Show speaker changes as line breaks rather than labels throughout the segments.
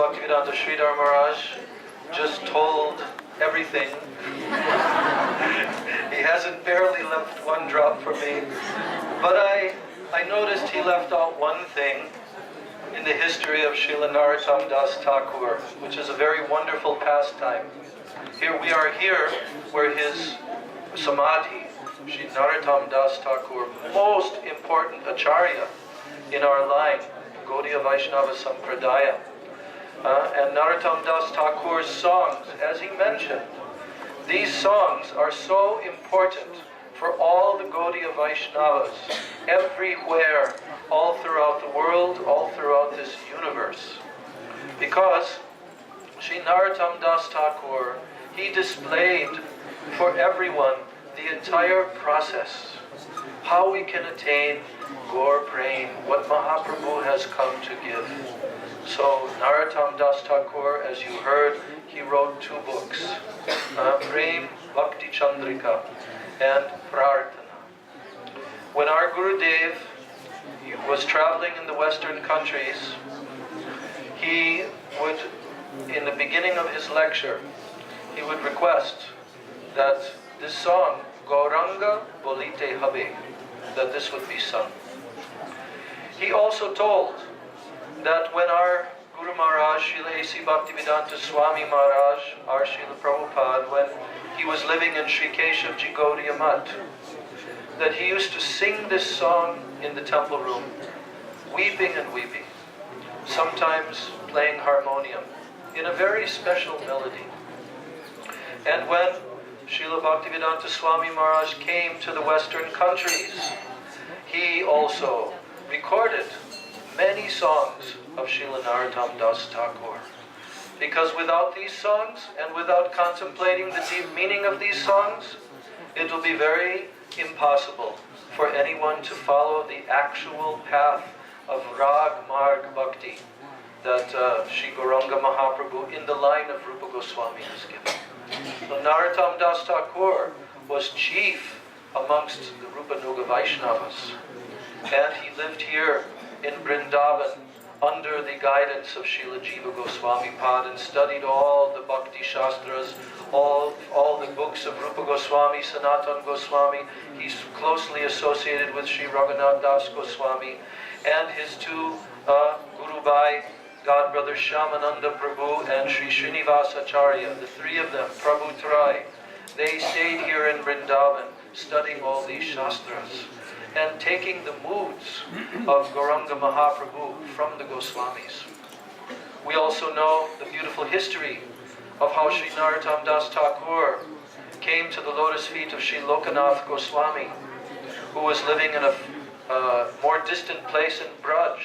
Bhaktivedanta Sridhar Maharaj just told everything. He hasn't barely left one drop for me. But I noticed he left out one thing in the history of Srila Narottam Das Thakur, which is a very wonderful pastime. Here we are here where his samadhi, Sri Narottam Das Thakur, most important acharya in our line, Gaudiya Vaishnava Sampradaya. And Narottam Das Thakur's songs, as he mentioned, these songs are so important for all the Gaudiya Vaishnavas, everywhere, all throughout the world, all throughout this universe. Because Sri Narottam Das Thakur, he displayed for everyone the entire process, how we can attain Gaur Prem, what Mahaprabhu has come to give. So Narottam Das Thakur, as you heard, he wrote 2 books, Prem Bhakti Chandrika and Prarthana. When our Gurudev was traveling in the Western countries, he would, in the beginning of his lecture, he would request that this song, Gauranga Bolite Habe, that this would be sung. He also told that when our Guru Maharaj, Srila A.C. Bhaktivedanta Swami Maharaj, our Srila Prabhupada, when he was living in Sri Keshavji Gaudiya Math, that he used to sing this song in the temple room, weeping and weeping, sometimes playing harmonium, in a very special melody. And when Srila Bhaktivedanta Swami Maharaj came to the Western countries, he also recorded many songs of Srila Narottam Das Thakur. Because without these songs and without contemplating the deep meaning of these songs, it will be very impossible for anyone to follow the actual path of Rag Marg Bhakti that Sri Gauranga Mahaprabhu in the line of Rupa Goswami has given. So Narottam Das Thakur was chief amongst the Rupa Nuga Vaishnavas, and he lived here in Vrindavan under the guidance of Srila Jiva Goswami Pad and studied all the Bhakti Shastras, all the books of Rupa Goswami, Sanatan Goswami. He's closely associated with Sri Raghunath Das Goswami and his 2 Guru Bhai, godbrothers Shyamananda Prabhu and Sri Srinivas Acharya, the 3 of them, Prabhu Trai. They stayed here in Vrindavan studying all these Shastras and taking the moods of Gauranga Mahaprabhu from the Goswamis. We also know the beautiful history of how Sri Narottam Das Thakur came to the lotus feet of Sri Lokanath Goswami, who was living in a more distant place in Braj,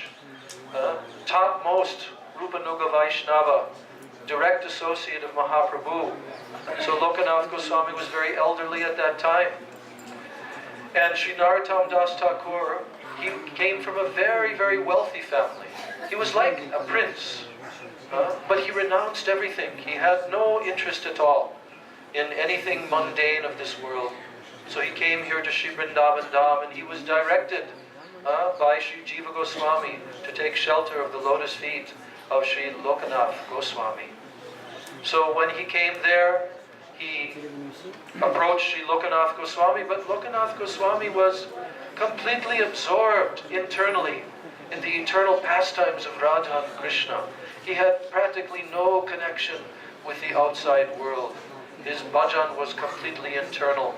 topmost Rupa Nuga Vaishnava, direct associate of Mahaprabhu. So Lokanath Goswami was very elderly at that time. And Sri Narottam Das Thakur, he came from a very, very wealthy family. He was like a prince, but he renounced everything. He had no interest at all in anything mundane of this world. So he came here to Sri Vrindavan Dham, and he was directed by Sri Jiva Goswami to take shelter of the lotus feet of Sri Lokanath Goswami. So when he came there, he approached Sri Lokanath Goswami, but Lokanath Goswami was completely absorbed internally in the eternal pastimes of Radha and Krishna. He had practically no connection with the outside world. His bhajan was completely internal.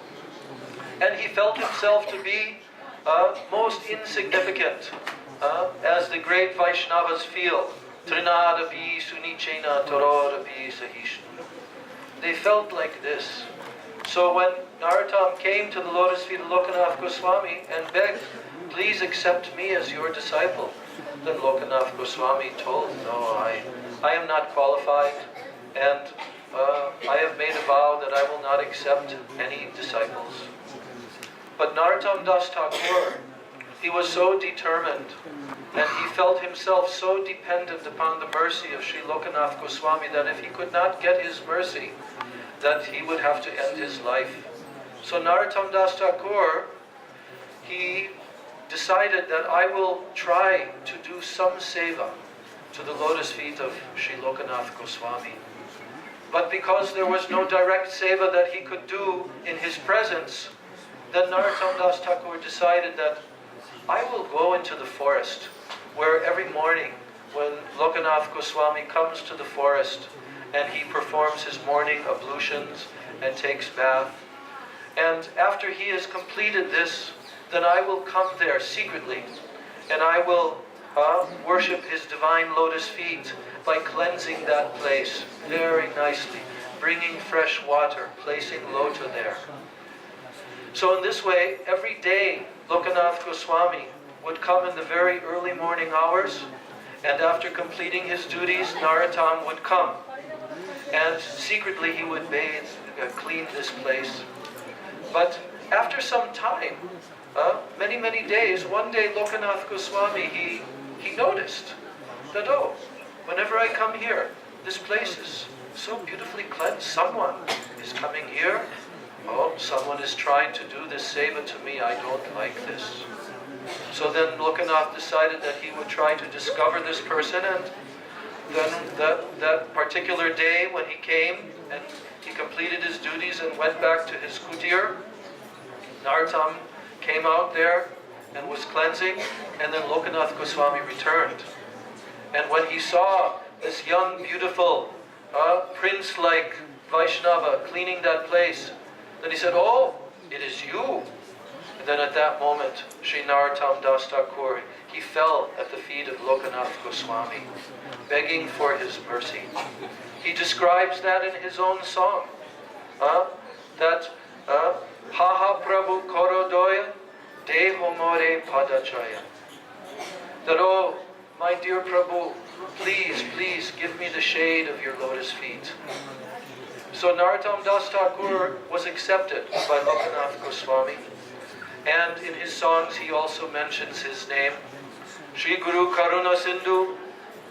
And he felt himself to be most insignificant, as the great Vaishnavas feel. Trinadapi sunichena torodapi sahishnu. They felt like this. So when Narottam came to the lotus feet of Lokanath Goswami and begged, please accept me as your disciple, then Lokanath Goswami told, no, I am not qualified, and I have made a vow that I will not accept any disciples. But Narottam Das Thakur, he was so determined, and he felt himself so dependent upon the mercy of Sri Lokanath Goswami that if he could not get his mercy, that he would have to end his life. So Narottam Das Thakur, he decided that I will try to do some seva to the lotus feet of Sri Lokanath Goswami. But because there was no direct seva that he could do in his presence, then Narottam Das Thakur decided that I will go into the forest, where every morning when Lokanath Goswami comes to the forest and he performs his morning ablutions and takes bath, and after he has completed this, then I will come there secretly and I will worship his divine lotus feet by cleansing that place very nicely, bringing fresh water, placing lota there. So in this way, every day Lokanath Goswami would come in the very early morning hours, and after completing his duties, Narottam would come. And secretly he would bathe, clean this place. But after some time, many days, one day Lokanath Goswami, he noticed that, oh, whenever I come here, this place is so beautifully cleansed. Someone is coming here. Oh, someone is trying to do this seva to me. I don't like this. So then Lokanath decided that he would try to discover this person, and then that particular day when he came and he completed his duties and went back to his kutir, Narottam came out there and was cleansing, and then Lokanath Goswami returned. And when he saw this young, beautiful, prince-like Vaishnava cleaning that place, then he said, oh, it is you. And then at that moment, Sri Narottam Das Thakur, he fell at the feet of Lokanath Goswami, begging for his mercy. He describes that in his own song, that Haha Prabhu Korodoya Deho More Padachaya. That, oh, my dear Prabhu, please give me the shade of your lotus feet. So Narottam Das Thakur was accepted by Lokanath Goswami, and in his songs he also mentions his name. Shri Guru Karuna Sindhu,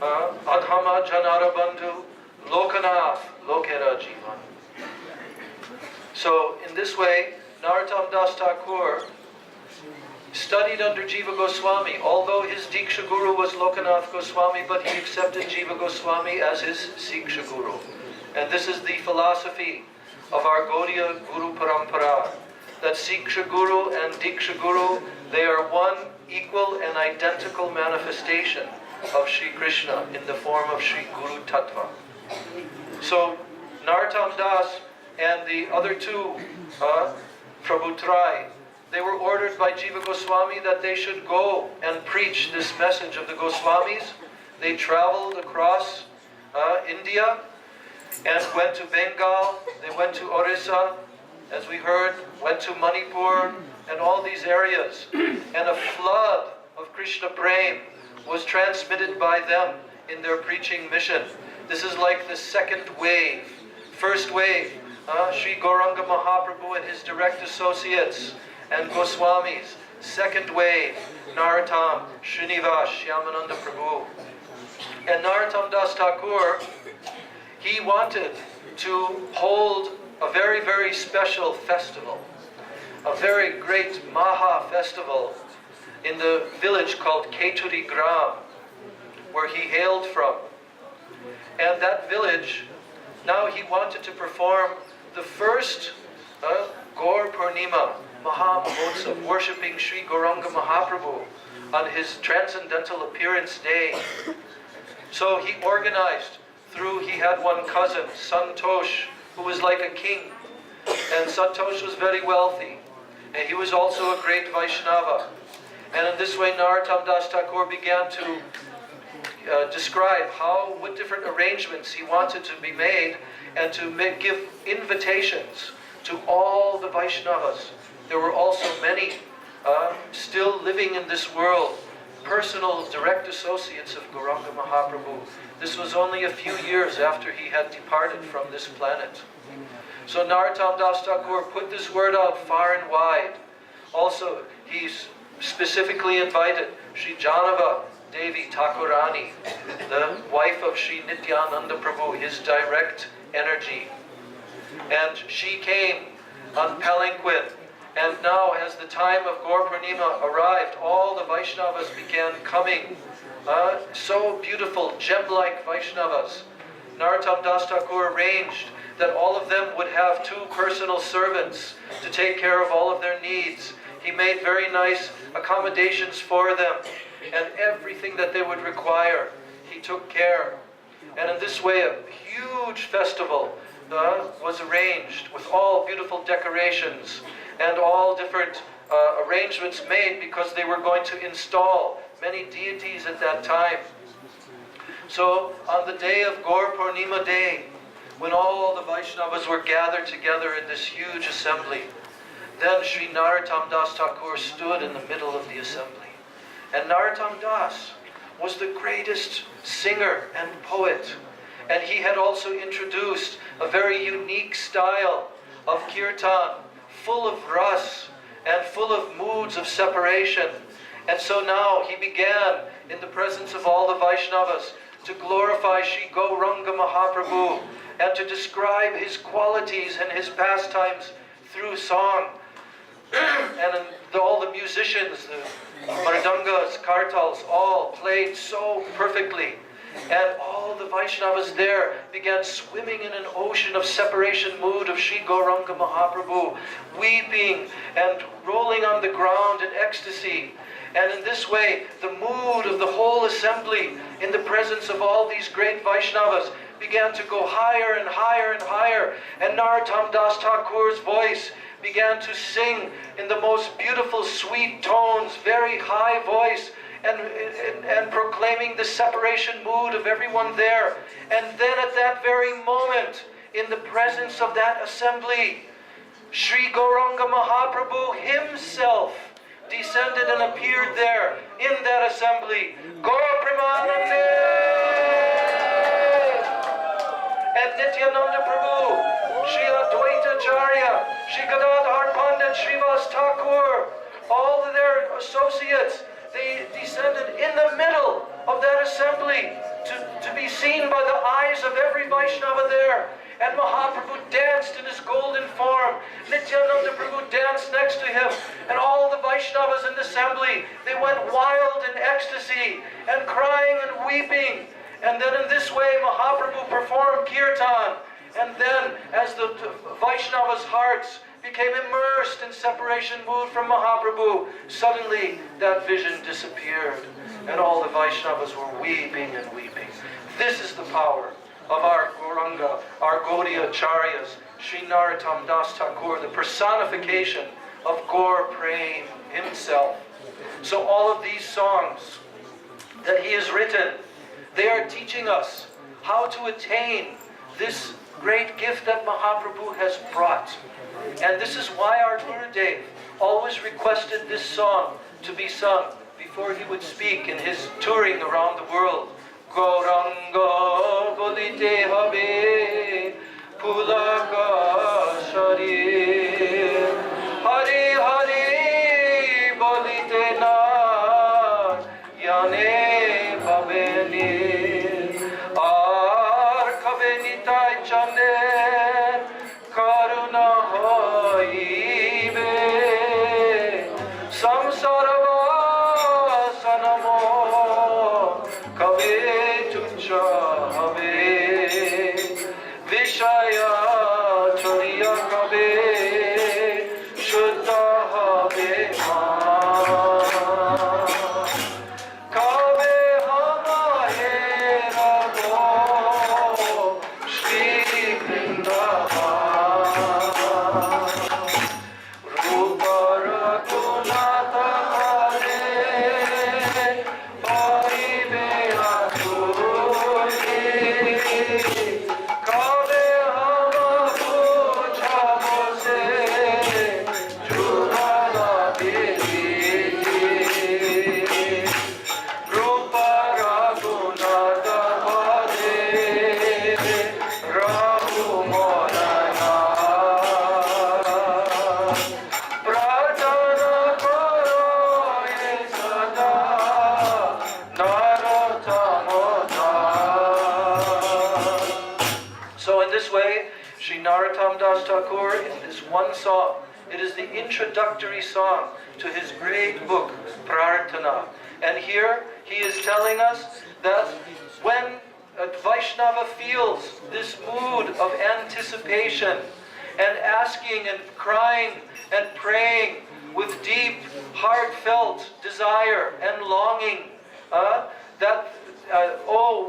Adhama Janara Bandhu, Lokanath Lokera Jivan. So in this way, Narottam Das Thakur studied under Jiva Goswami. Although his Diksha Guru was Lokanath Goswami, but he accepted Jiva Goswami as his Siksha Guru. And this is the philosophy of our Gaudiya Guru Parampara, that Siksha Guru and Diksha Guru, they are one equal and identical manifestation of Sri Krishna in the form of Sri Guru Tattva. So Narottam Das and the other two, Prabhutrai, they were ordered by Jiva Goswami that they should go and preach this message of the Goswamis. They traveled across India and went to Bengal, they went to Orissa, as we heard, went to Manipur, and all these areas. And a flood of Krishna Prem was transmitted by them in their preaching mission. This is like the second wave. First wave, Sri Gauranga Mahaprabhu and his direct associates and Goswamis. Second wave, Narottam, Srinivas, Shyamananda Prabhu. And Narottam Das Thakur, he wanted to hold a very special festival, a very great Maha festival in the village called Keturi Gram, where he hailed from. And that village, now he wanted to perform the first Gaur Purnima Maha Mahotsav, worshipping Sri Gauranga Mahaprabhu on his transcendental appearance day. So he organized he had one cousin, Santosh, who was like a king. And Santosh was very wealthy. And he was also a great Vaishnava. And in this way, Narottam Das Thakur began to describe what different arrangements he wanted to be made, and to give invitations to all the Vaishnavas. There were also many still living in this world, personal direct associates of Gauranga Mahaprabhu. This was only a few years after he had departed from this planet. So Narottam Das Thakur put this word out far and wide. Also, he specifically invited Sri Janava Devi Thakurani, the wife of Sri Nityananda Prabhu, his direct energy. And she came on palanquin. And now, as the time of Gaur Purnima arrived, all the Vaishnavas began coming So beautiful, gem-like Vaishnavas. Narottam Das Thakur arranged that all of them would have 2 personal servants to take care of all of their needs. He made very nice accommodations for them, and everything that they would require, he took care. And in this way, a huge festival was arranged with all beautiful decorations and all different arrangements made, because they were going to install many deities at that time. So on the day of Gaur Purnima Day, when all the Vaishnavas were gathered together in this huge assembly, then Sri Narottam Das Thakur stood in the middle of the assembly. And Narottam Das was the greatest singer and poet. And he had also introduced a very unique style of kirtan, full of ras and full of moods of separation. And so now he began, in the presence of all the Vaishnavas, to glorify Sri Gauranga Mahaprabhu and to describe his qualities and his pastimes through song. And all the musicians, the mardangas, kartals, all played so perfectly. And all the Vaishnavas there began swimming in an ocean of separation mood of Sri Gauranga Mahaprabhu, weeping and rolling on the ground in ecstasy. And in this way, the mood of the whole assembly, in the presence of all these great Vaishnavas, began to go higher and higher and higher. And Narottam Das Thakur's voice began to sing in the most beautiful, sweet tones, very high voice, and proclaiming the separation mood of everyone there. And then at that very moment, in the presence of that assembly, Sri Gauranga Mahaprabhu himself descended and appeared there in that assembly. Gaur Premanande! And Nityananda Prabhu, Sri Advaita Acharya, Sri Gadadhar Pandit, Srivas Thakur, all of their associates, they descended in the middle of that assembly to be seen by the eyes of every Vaishnava there. And Mahaprabhu danced in his golden form. Nityananda Prabhu danced next to him. And all the Vaishnavas in the assembly, they went wild in ecstasy and crying and weeping. And then in this way, Mahaprabhu performed kirtan. And then, as the Vaishnavas' hearts became immersed in separation mood from Mahaprabhu, suddenly that vision disappeared. And all the Vaishnavas were weeping and weeping. This is the power of our Gauranga, our Gaudiya Acharyas, Sri Narottam Das Thakur, the personification of Gaur Prem himself. So all of these songs that he has written, they are teaching us how to attain this great gift that Mahaprabhu has brought. And this is why our Gurudev always requested this song to be sung before he would speak in his touring around the world. Gauranga bolite habe pulaka sharir, Hari Hari bolite na yane babeni, ar kabeni tai chane karuna hoibe, samsarava sanamo kabe Vishaya Choriya Kabe Shuddha Habe Kabe Hamahe Ragho Shri Vrindavan Rupa Raghunatha Hare Paribe Aturi Narottam Das Thakur, in this one song, it is the introductory song to his great book, Prarthana. And here he is telling us that when a Vaishnava feels this mood of anticipation and asking and crying and praying with deep, heartfelt desire and longing,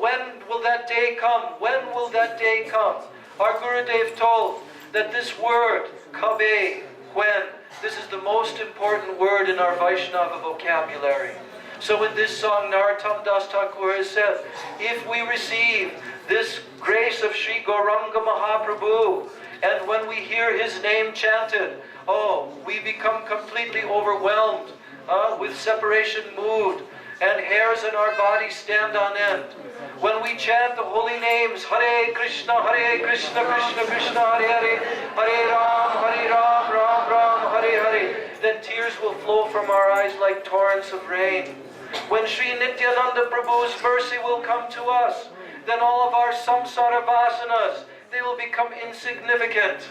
when will that day come? When will that day come? Our Gurudev told that this word, kabe, when, this is the most important word in our Vaishnava vocabulary. So in this song, Narottam Das Thakur has said, if we receive this grace of Sri Gauranga Mahaprabhu, and when we hear his name chanted, we become completely overwhelmed with separation mood, and hairs in our body stand on end. When we chant the holy names, Hare Krishna, Krishna Krishna, Hare Hare, Hare Ram, Ram Ram, Hare Hare, then tears will flow from our eyes like torrents of rain. When Sri Nityananda Prabhu's mercy will come to us, then all of our samsara vasanas, they will become insignificant.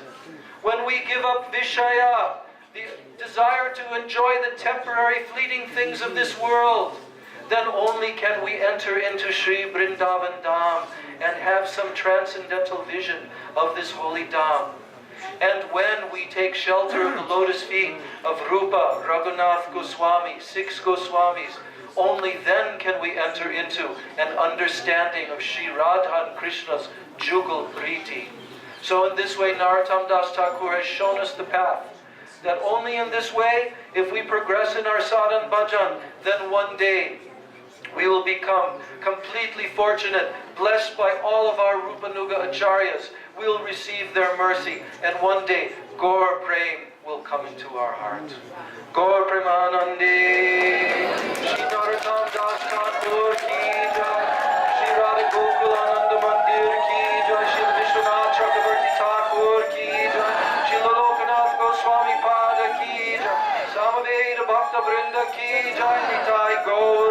When we give up Vishaya, the desire to enjoy the temporary fleeting things of this world, then only can we enter into Sri Vrindavan Dham and have some transcendental vision of this holy Dham. And when we take shelter of the lotus feet of Rupa, Raghunath Goswami, 6 Goswamis, only then can we enter into an understanding of Sri Radha and Krishna's Jugal Priti. So in this way, Narottam Das Thakur has shown us the path. That only in this way, if we progress in our sadhan bhajan, then one day we will become completely fortunate, blessed by all of our Rupanuga Acharyas. We will receive their mercy, and one day Gaur Prem will come into our heart. Gaur Premanande, Shri Narottam Das Thakur ki jai, Shri Radha Gokul Ananda Mandir ki jai, Shri Vishwanath Chakravarti Thakur ki jai, Shri Lokanath Goswami Pada ki jai, Samaveda Bhakta Vrinda ki jai, Nitai Gaur